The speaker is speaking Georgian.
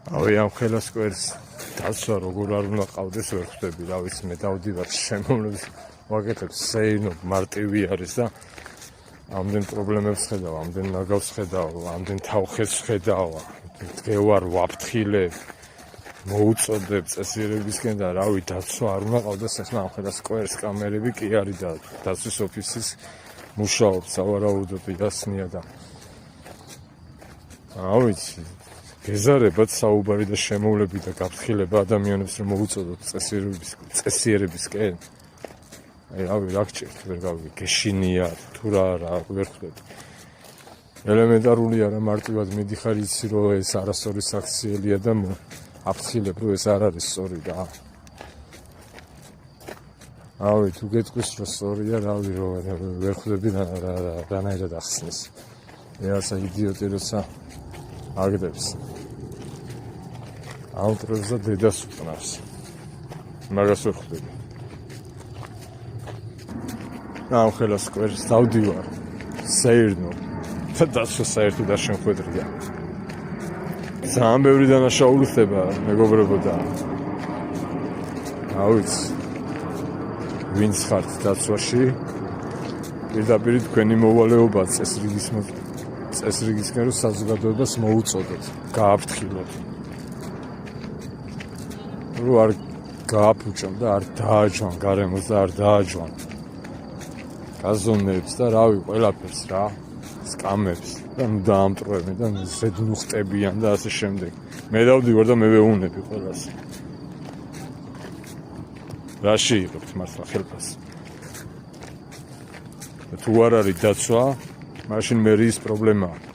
ავი ამ ხელოსკვერს დაცვა როგორ არ უნდა ყავდეს ვერ ხვდები, რა ვიცი, მე დავდივარ შემოვლებს ვაკეთებ, სეირნო მარტივი არის და ამდენ პრობლემებს ხედავ, ამდენ ნაგავს ხედავ, ამდენ თავხეს ხედავ, დღევარ ვაფრთხილებ, მოუწოდებ წესიერებისკენ და რავი, დაცვა არ უნდა ყავდეს, ახლა ამ ხელოსკვერს კამერები კი არის და დაცვის ოფისის მუშაობს, სავარაუდოდ იასნია და ავიცი გეზარებად საუბარი და შემოვლები და გაფრთხილება ადამიანებს რომ მოუწოდოთ წესიერებისკენ. აი რავი, რა გჭირთ, ვერ გავიგე, გეშინია თუ რა ვერ ხვდები. ელემენტარული არა, მარტივად მიდიხარ იცი რომ ეს არასწორი საქციელია და აფრთხილებ რომ ეს არ არის სწორი და რავი, თუ გეტყვის რომ სწორია, რავი, რომ ვერ ხვდები რანაირად ახსნის. ეასა იდიოტი როცა აგდებს ამ დროზე და დედას უყნავს, მაგას ვერ ხვდები. ამ ხელოსკვერს დავდივარ, სეირნო და დაცვა საერთოდ არ შემხვედრია. ძალიან ბევრი დანაშაული ხდება, მეგობრებო და ავიცი, ვინც ხართ დაცვაში, პირდაპირ თქვენი მოვალეობა წესრიგისკენ რომ საზოგადოებას მოუწოდოთ, გააფრთხილოთ. რომ არ გააფუჭონ და არ დააჯვან გარემოს და არ დააჯვან გაზონებს და რავი, ყველაფერს რა, სკამებს და დაამტროებენ და ზედნუხტებიან და ასე შემდეგ. მე დავდივარ და მე ვეუნები ყველას. რაში იყებთ მართლა ხელფას? თუ არ არის დაცვა, მაშინ მერის პრობლემაა.